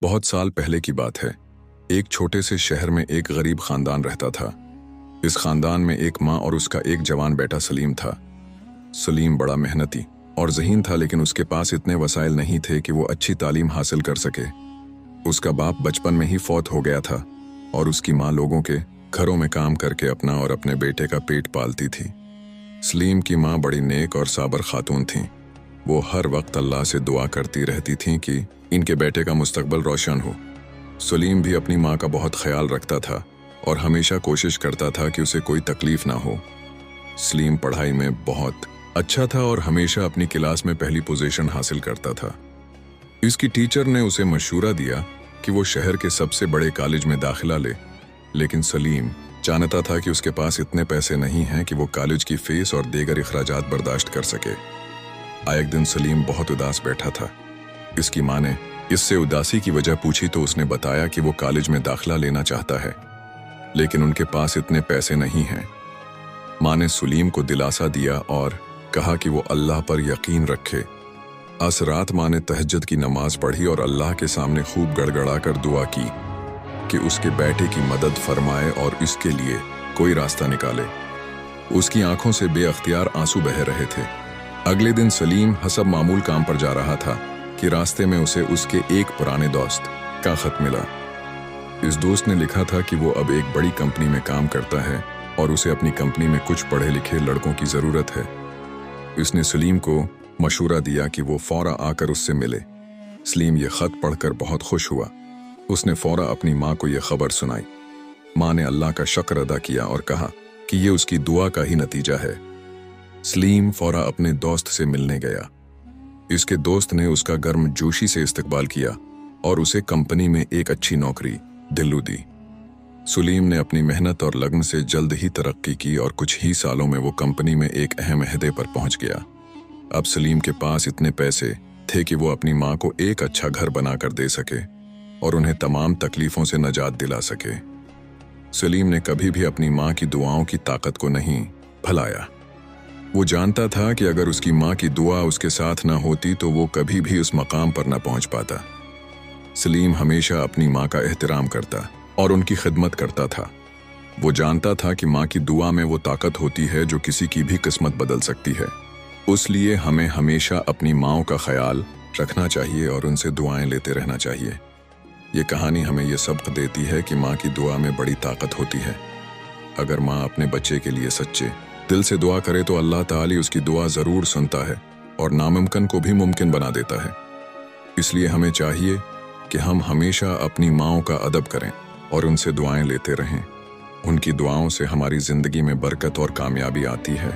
बहुत साल पहले की बात है। एक छोटे से शहर में एक गरीब खानदान रहता था। इस खानदान में एक माँ और उसका एक जवान बेटा सलीम था। सलीम बड़ा मेहनती और ज़हीन था, लेकिन उसके पास इतने वसाइल नहीं थे कि वो अच्छी तालीम हासिल कर सके। उसका बाप बचपन में ही फौत हो गया था और उसकी माँ लोगों के घरों में काम करके अपना और अपने बेटे का पेट पालती थी। सलीम की माँ बड़ी नेक और साबर खातून थीं। वो हर वक्त अल्लाह से दुआ करती रहती थीं कि इनके बेटे का मुस्तकबल रोशन हो। सलीम भी अपनी माँ का बहुत ख्याल रखता था और हमेशा कोशिश करता था कि उसे कोई तकलीफ ना हो। सलीम पढ़ाई में बहुत अच्छा था और हमेशा अपनी क्लास में पहली पोजीशन हासिल करता था। इसकी टीचर ने उसे मशवरा दिया कि वो शहर के सबसे बड़े कॉलेज में दाखिला ले, लेकिन सलीम जानता था कि उसके पास इतने पैसे नहीं हैं कि वो कॉलेज की फीस और दीगर अखराजात बर्दाश्त कर सके। एक दिन सलीम बहुत उदास बैठा था। इसकी माँ ने इससे उदासी की वजह पूछी तो उसने बताया कि वो कॉलेज में दाखिला लेना चाहता है, लेकिन उनके पास इतने पैसे नहीं हैं। माँ ने सलीम को दिलासा दिया और कहा कि वो अल्लाह पर यकीन रखे। अस रात माँ ने तहज्जुद की नमाज पढ़ी और अल्लाह के सामने खूब गड़गड़ा कर दुआ की कि उसके बेटे की मदद फरमाए और इसके लिए कोई रास्ता निकाले। उसकी आंखों से बेअख्तियार आंसू बह रहे थे। अगले दिन सलीम हसब मामूल काम पर जा रहा था कि रास्ते में उसे उसके एक पुराने दोस्त का खत मिला। इस दोस्त ने लिखा था कि वो अब एक बड़ी कंपनी में काम करता है और उसे अपनी कंपनी में कुछ पढ़े लिखे लड़कों की ज़रूरत है। इसने सलीम को मशवरा दिया कि वो फौरा आकर उससे मिले। सलीम ये खत पढ़कर बहुत खुश हुआ। उसने फौरा अपनी माँ को यह खबर सुनाई। माँ ने अल्लाह का शुक्र अदा किया और कहा कि ये उसकी दुआ का ही नतीजा है। सलीम फौरा अपने दोस्त से मिलने गया। इसके दोस्त ने उसका गर्मजोशी से इस्तकबाल किया और उसे कंपनी में एक अच्छी नौकरी दिल्लू दी। सलीम ने अपनी मेहनत और लगन से जल्द ही तरक्की की और कुछ ही सालों में वो कंपनी में एक अहम अहदे पर पहुंच गया। अब सलीम के पास इतने पैसे थे कि वो अपनी माँ को एक अच्छा घर बनाकर दे सके और उन्हें तमाम तकलीफों से नजात दिला सके। सलीम ने कभी भी अपनी माँ की दुआओं की ताकत को नहीं भुलाया। वो जानता था कि अगर उसकी माँ की दुआ उसके साथ ना होती तो वो कभी भी उस मकाम पर ना पहुंच पाता। सलीम हमेशा अपनी माँ का एहतराम करता और उनकी खिदमत करता था। वो जानता था कि माँ की दुआ में वो ताकत होती है जो किसी की भी किस्मत बदल सकती है। इसलिए हमें हमेशा अपनी माँओं का ख्याल रखना चाहिए और उनसे दुआएं लेते रहना चाहिए। ये कहानी हमें ये सबक देती है कि माँ की दुआ में बड़ी ताकत होती है। अगर माँ अपने बच्चे के लिए सच्चे दिल से दुआ करे तो अल्लाह ताली उसकी दुआ ज़रूर सुनता है और नामुमकिन को भी मुमकिन बना देता है। इसलिए हमें चाहिए कि हम हमेशा अपनी माँओं का अदब करें और उनसे दुआएं लेते रहें। उनकी दुआओं से हमारी ज़िंदगी में बरकत और कामयाबी आती है।